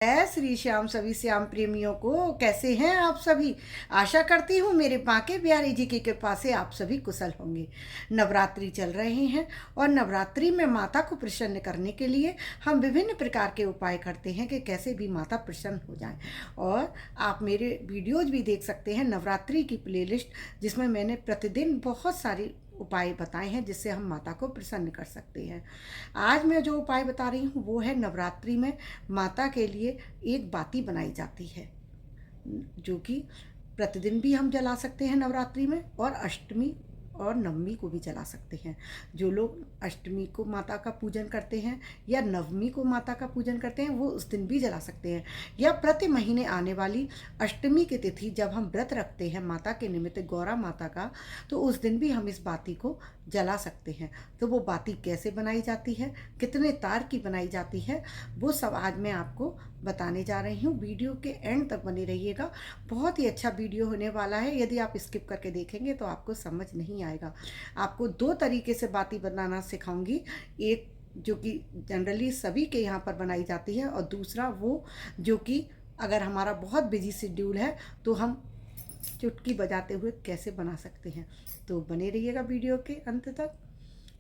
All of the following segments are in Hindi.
जय श्री श्याम सभी श्याम प्रेमियों को। कैसे हैं आप सभी। आशा करती हूँ मेरे बांके बिहारी जी की कृपा से आप सभी कुशल होंगे। नवरात्रि चल रहे हैं और नवरात्रि में माता को प्रसन्न करने के लिए हम विभिन्न प्रकार के उपाय करते हैं कि कैसे भी माता प्रसन्न हो जाए। और आप मेरे वीडियोज भी देख सकते हैं नवरात्रि की प्लेलिस्ट, जिसमें मैंने प्रतिदिन बहुत सारी उपाय बताए हैं जिससे हम माता को प्रसन्न कर सकते हैं। आज मैं जो उपाय बता रही हूँ वो है नवरात्रि में माता के लिए एक बाती बनाई जाती है, जो कि प्रतिदिन भी हम जला सकते हैं नवरात्रि में, और अष्टमी और नवमी को भी जला सकते हैं। जो लोग अष्टमी को माता का पूजन करते हैं या नवमी को माता का पूजन करते हैं वो उस दिन भी जला सकते हैं, या प्रति महीने आने वाली अष्टमी की तिथि जब हम व्रत रखते हैं माता के निमित्त गौरा माता का, तो उस दिन भी हम इस बाती को जला सकते हैं। तो वो बाती कैसे बनाई जाती है, कितने तार की बनाई जाती है, वो सब आज मैं आपको बताने जा रही हूँ। वीडियो के एंड तक बने रहिएगा, बहुत ही अच्छा वीडियो होने वाला है। यदि आप स्किप करके देखेंगे तो आपको समझ नहीं आएगा। आपको दो तरीके से बाती बनाना सिखाऊंगी, एक जो कि जनरली सभी के यहाँ पर बनाई जाती है, और दूसरा वो जो कि अगर हमारा बहुत बिजी शेड्यूल है तो हम चुटकी बजाते हुए कैसे बना सकते हैं। तो बने रहिएगा वीडियो के अंत तक,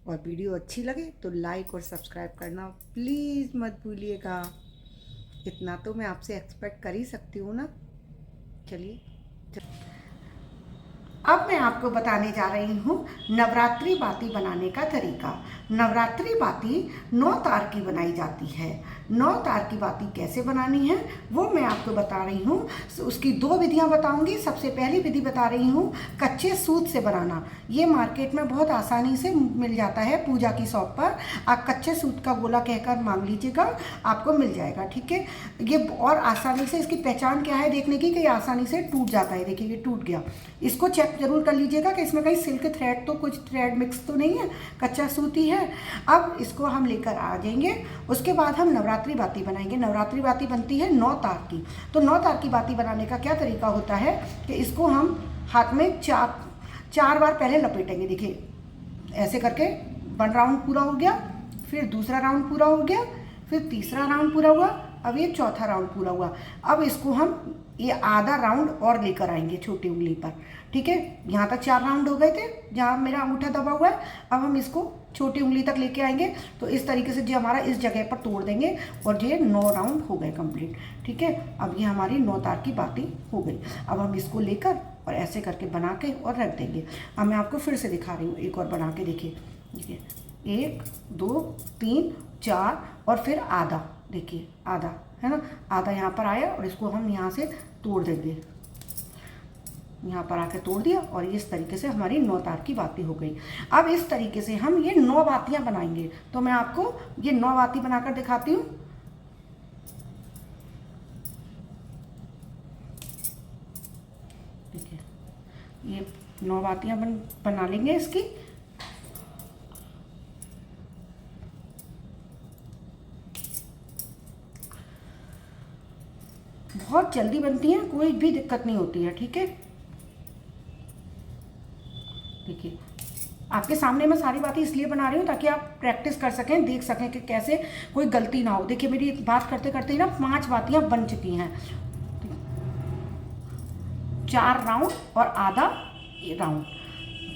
और वीडियो अच्छी लगे तो लाइक और सब्सक्राइब करना प्लीज़ मत भूलिएगा। इतना तो मैं आपसे एक्सपेक्ट कर ही सकती हूँ ना। चलिए, अब मैं आपको बताने जा रही हूँ नवरात्रि बाती बनाने का तरीका। नवरात्रि बाती 9 तार की बनाई जाती है। 9 तार की बाती कैसे बनानी है वो मैं आपको बता रही हूँ। उसकी 2 विधियाँ बताऊँगी। सबसे पहली विधि बता रही हूँ कच्चे सूत से बनाना। ये मार्केट में बहुत आसानी से मिल जाता है, पूजा की शॉप पर आप कच्चे सूत का गोला कहकर मांग लीजिएगा, आपको मिल जाएगा। ठीक है, ये और आसानी से, इसकी पहचान क्या है देखने की कि ये आसानी से टूट जाता है। देखिए ये टूट गया। इसको चेक जरूर कर लीजिएगा कि इसमें कहीं सिल्क थ्रेड तो, कुछ थ्रेड मिक्स तो नहीं है, कच्चा सूती है। अब इसको हम लेकर आ जाएंगे। उसके बाद हम नवरात्रि बाती बनाएंगे। नवरात्रि बाती बनती है 9 तार की। तो 9 तार की बाती बनाने का क्या तरीका होता है कि इसको हम हाथ में चार बार पहले लपेटेंगे। देखिए ऐसे करके 1 राउंड पूरा हो गया, फिर दूसरा राउंड पूरा हो गया, फिर तीसरा राउंड पूरा हुआ, अब ये चौथा राउंड पूरा हुआ। अब इसको हम ये आधा राउंड और लेकर आएंगे छोटी उंगली पर। ठीक है, यहाँ तक 4 राउंड हो गए थे जहाँ मेरा अंगूठा दबा हुआ है। अब हम इसको छोटी उंगली तक लेके आएंगे। तो इस तरीके से जो हमारा इस जगह पर तोड़ देंगे, और ये 9 राउंड हो गए कंप्लीट। ठीक है, अब ये हमारी 9 तार की बाती हो गई। अब हम इसको लेकर और ऐसे करके बना के और रख देंगे। अब मैं आपको फिर से दिखा रही हूँ, एक और बना के देखिए। देखिए 1 2 3 4 और फिर आधा, देखिए आधा है ना, आधा यहाँ पर आया, और इसको हम यहाँ से तोड़ देंगे। यहाँ पर आके तोड़ दिया, और इस तरीके से हमारी 9 तार की बाती हो गई। अब इस तरीके से हम ये 9 बातियाँ बनाएंगे। तो मैं आपको ये 9 बाती बनाकर दिखाती हूँ। देखिए ये 9 बातियाँ बना लेंगे इसकी। बहुत जल्दी बनती हैं, कोई भी दिक्कत नहीं होती है। ठीक है, देखिए आपके सामने मैं सारी बातें इसलिए बना रही हूँ ताकि आप प्रैक्टिस कर सकें, देख सकें कि कैसे कोई गलती ना हो। देखिए मेरी बात करते करते ही ना 5 बातियाँ बन चुकी हैं। 4 राउंड और आधा राउंड,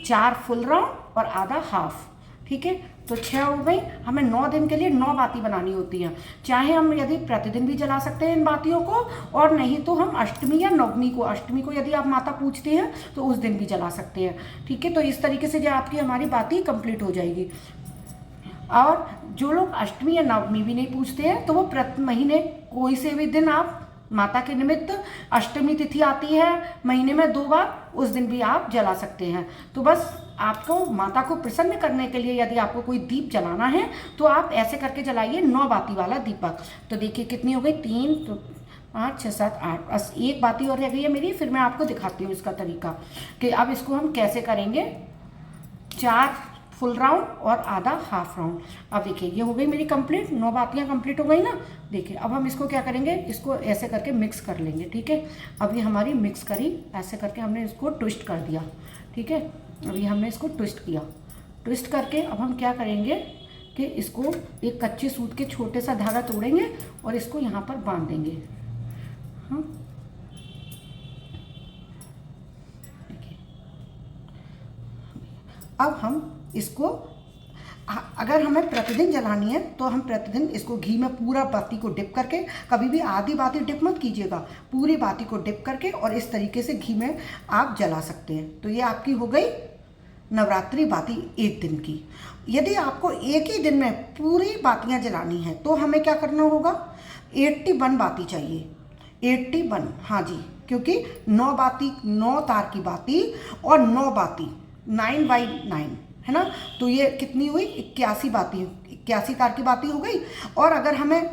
4 फुल राउंड और आधा हाफ। ठीक है, तो 6 हो गई। हमें 9 दिन के लिए 9 बाती बनानी होती हैं। चाहे हम यदि प्रतिदिन भी जला सकते हैं इन बातियों को, और नहीं तो हम अष्टमी या नवमी को, अष्टमी को यदि आप माता पूजते हैं तो उस दिन भी जला सकते हैं। ठीक है, तो इस तरीके से जो आपकी हमारी बाती कंप्लीट हो जाएगी। और जो लोग अष्टमी या नवमी भी नहीं पूजते हैं तो वो प्रति महीने कोई से भी दिन आप माता के निमित्त, अष्टमी तिथि आती है महीने में 2 बार, उस दिन भी आप जला सकते हैं। तो बस आपको माता को प्रसन्न करने के लिए यदि आपको कोई दीप जलाना है तो आप ऐसे करके जलाइए 9 बाती वाला दीपक। तो देखिए कितनी हो गई, 3 तो 5 6 7 8, बस एक बाती और रह गई है मेरी। फिर मैं आपको दिखाती हूँ इसका तरीका कि अब इसको हम कैसे करेंगे। 4 फुल राउंड और आधा हाफ राउंड। अब देखिए ये हो गई मेरी कंप्लीट, 9 बातियाँ कंप्लीट हो गई ना। देखिए अब हम इसको क्या करेंगे, इसको ऐसे करके मिक्स कर लेंगे। ठीक है, अब ये हमारी मिक्स करी, ऐसे करके हमने इसको ट्विस्ट कर दिया। ठीक है, अब ये हमने इसको ट्विस्ट किया। ट्विस्ट करके अब हम क्या करेंगे, कि इसको एक कच्चे सूत के छोटे सा धागा तोड़ेंगे और इसको यहाँ पर बांध देंगे। हाँ, देखिए अब हम इसको, अगर हमें प्रतिदिन जलानी है तो हम प्रतिदिन इसको घी में पूरा बाती को डिप करके, कभी भी आधी बाती डिप मत कीजिएगा, पूरी बाती को डिप करके और इस तरीके से घी में आप जला सकते हैं। तो ये आपकी हो गई नवरात्रि बाती एक दिन की। यदि आपको एक ही दिन में पूरी बातियां जलानी है तो हमें क्या करना होगा, 81 बाती चाहिए, 81। हाँ जी, क्योंकि 9 बाती, 9 तार की बाती और 9 बाती 9x9 है ना, तो ये कितनी हुई, 81 बाती, 81 तार की बाती हो गई। और अगर हमें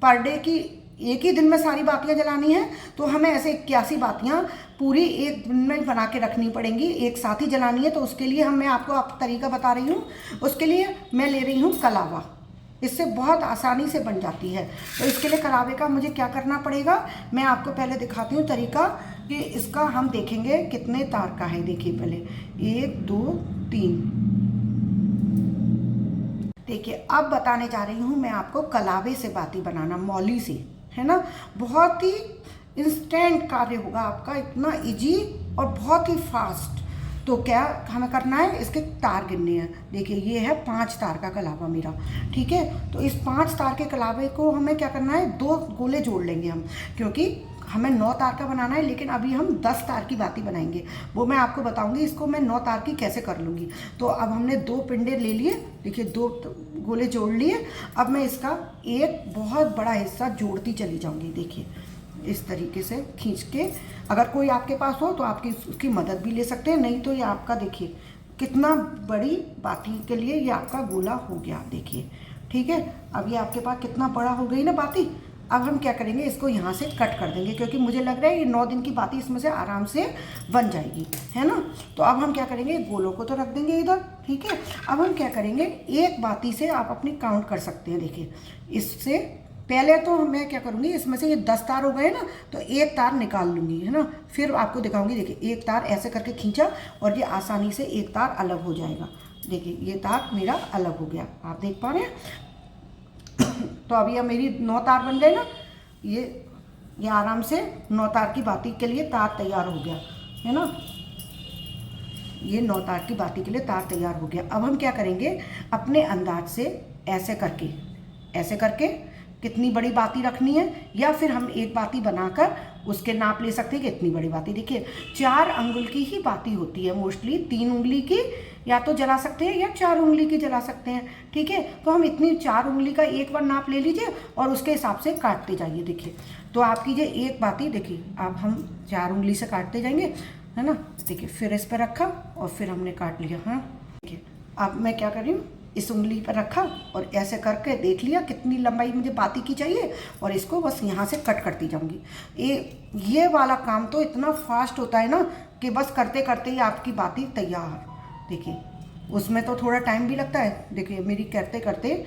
पर डे की एक ही दिन में सारी बातियां जलानी है तो हमें ऐसे 81 बातियां पूरी एक दिन में बना के रखनी पड़ेंगी, एक साथ ही जलानी है। तो उसके लिए मैं आपको तरीका बता रही हूँ। उसके लिए मैं ले रही हूँ कलावा, इससे बहुत आसानी से बन जाती है। तो इसके लिए कलावे का मुझे क्या करना पड़ेगा, मैं आपको पहले दिखाती हूँ तरीका कि इसका हम देखेंगे कितने तार का है। देखिए पहले 1 2 3, देखिए अब बताने जा रही हूँ मैं आपको कलावे से बाती बनाना, मौली से, है ना। बहुत ही इंस्टेंट कार्य होगा आपका, इतना इजी और बहुत ही फास्ट। तो क्या हमें करना है, इसके तार गिनने हैं। देखिए ये है 5 तार का कलावा मेरा, ठीक है। तो इस 5 तार के कलावे को हमें क्या करना है, 2 गोले जोड़ लेंगे हम, क्योंकि हमें 9 तार का बनाना है, लेकिन अभी हम 10 तार की बाती बनाएंगे, वो मैं आपको बताऊंगी। इसको मैं 9 तार की कैसे कर लूँगी। तो अब हमने 2 पिंडे ले लिए, देखिए 2 गोले जोड़ लिए। अब मैं इसका एक बहुत बड़ा हिस्सा जोड़ती चली जाऊँगी। देखिए इस तरीके से खींच के, अगर कोई आपके पास हो तो आपकी उसकी मदद भी ले सकते हैं, नहीं तो ये आपका देखिए कितना बड़ी बाती के लिए ये आपका गोला हो गया। देखिए ठीक है, अब ये आपके पास कितना बड़ा हो गई ना बाती। अब हम क्या करेंगे, इसको यहाँ से कट कर देंगे, क्योंकि मुझे लग रहा है ये 9 दिन की बाती इसमें से आराम से बन जाएगी, है ना। तो अब हम क्या करेंगे, गोलों को तो रख देंगे इधर, ठीक है। अब हम क्या करेंगे, एक बाती से आप अपनी काउंट कर सकते हैं। देखिए इससे पहले तो मैं क्या करूँगी, इसमें से ये 10 तार हो गए ना, तो एक तार निकाल लूँगी, है ना। फिर आपको दिखाऊँगी। देखिए एक तार ऐसे करके खींचा और ये आसानी से एक तार अलग हो जाएगा। देखिए ये तार मेरा अलग हो गया, आप देख पा रहे हैं। तो अभी अब मेरी 9 तार बन गए ना, ये आराम से 9 तार की बाती के लिए तार तैयार हो गया, है ना। ये 9 तार की बाती के लिए तार तैयार हो गया। अब हम क्या करेंगे, अपने अंदाज से ऐसे करके कितनी बड़ी बाती रखनी है, या फिर हम एक बाती बनाकर उसके नाप ले सकते हैं कि इतनी बड़ी बाती। देखिए 4 अंगुल की ही बाती होती है मोस्टली, 3 उंगली की या तो जला सकते हैं या 4 उंगली की जला सकते हैं, ठीक है। तो हम इतनी 4 उंगली का एक बार नाप ले लीजिए और उसके हिसाब से काटते जाइए। देखिए तो आपकी जो एक बाती, देखिए अब हम 4 उंगली से काटते जाएंगे, है ना। देखिए फिर इस पर रखा और फिर हमने काट लिया। हाँ देखिए अब मैं क्या कर रही हूँ, इस उंगली पर रखा और ऐसे करके देख लिया कितनी लंबाई मुझे बाती की चाहिए, और इसको बस यहाँ से कट करती जाऊँगी। ये वाला काम तो इतना फास्ट होता है ना कि बस करते करते ही आपकी बाती तैयार। देखिए उसमें तो थोड़ा टाइम भी लगता है। देखिए मेरी करते करते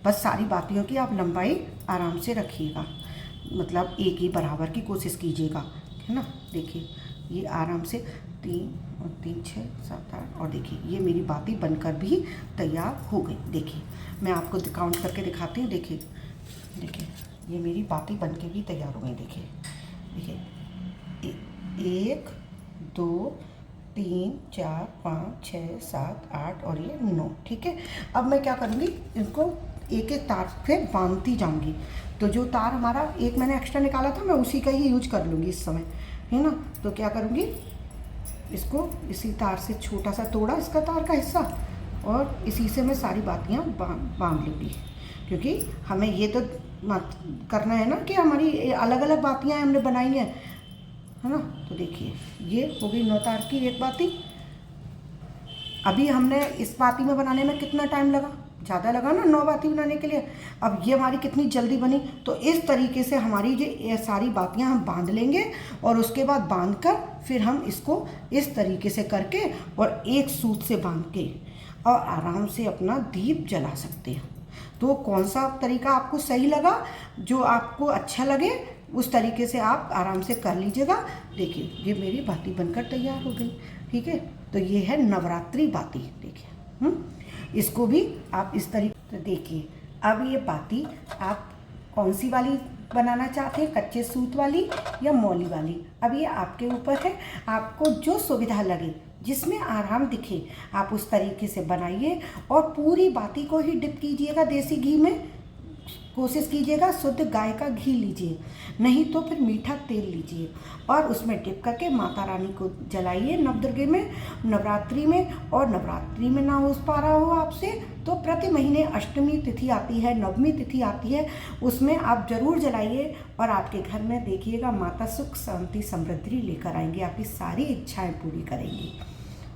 बस सारी बातियों की आप लंबाई आराम से रखिएगा, मतलब एक ही बराबर की कोशिश कीजिएगा, है ना। देखिए ये आराम से 3 और 3 6 7 8, और देखिए ये मेरी बाती बनकर भी तैयार हो गई। देखिए मैं आपको काउंट करके दिखाती हूँ। देखिए ये मेरी बाती बनके भी तैयार हो गई। देखिए 1 2 3 4 5 6 7 8 और ये 9, ठीक है। अब मैं क्या करूँगी, इनको एक एक तार से बांधती जाऊंगी। तो जो तार हमारा एक मैंने एक्स्ट्रा निकाला था, मैं उसी का ही यूज कर लूँगी इस समय, है ना। तो क्या करूँगी, इसको इसी तार से छोटा सा तोड़ा इसका तार का हिस्सा, और इसी से मैं सारी बातियाँ बांध लूँगी, क्योंकि हमें ये तो करना है ना कि हमारी अलग अलग बातियाँ हमने बनाई हैं, है ना। तो देखिए ये हो गई 9 तार की एक बाती। अभी हमने इस बाती में बनाने में कितना टाइम लगा, ज़्यादा लगा ना 9 बाती बनाने के लिए। अब ये हमारी कितनी जल्दी बनी। तो इस तरीके से हमारी ये सारी बातियां हम बांध लेंगे, और उसके बाद बांधकर फिर हम इसको इस तरीके से करके और एक सूत से बांध के और आराम से अपना दीप जला सकते हैं। तो कौन सा तरीका आपको सही लगा, जो आपको अच्छा लगे उस तरीके से आप आराम से कर लीजिएगा। देखिए ये मेरी बाती बनकर तैयार हो गई। ठीक है, तो ये है नवरात्रि बाती। देखिए इसको भी आप इस तरीके से देखिए। अब ये बाती आप कौन सी वाली बनाना चाहते हैं, कच्चे सूत वाली या मौली वाली, अब ये आपके ऊपर है। आपको जो सुविधा लगे, जिसमें आराम दिखे, आप उस तरीके से बनाइए और पूरी बाती को ही डिप कीजिएगा देसी घी में। कोशिश कीजिएगा शुद्ध गाय का घी लीजिए, नहीं तो फिर मीठा तेल लीजिए और उसमें डिप करके माता रानी को जलाइए नवदुर्गे में, नवरात्रि में। और नवरात्रि में ना हो पा रहा हो आपसे तो प्रति महीने अष्टमी तिथि आती है, नवमी तिथि आती है, उसमें आप जरूर जलाइए और आपके घर में देखिएगा माता सुख शांति समृद्धि लेकर आएंगी, आपकी सारी इच्छाएं पूरी करेंगी।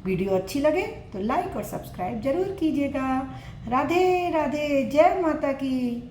वीडियो अच्छी लगे तो लाइक और सब्सक्राइब जरूर कीजिएगा। राधे राधे, जय माता की।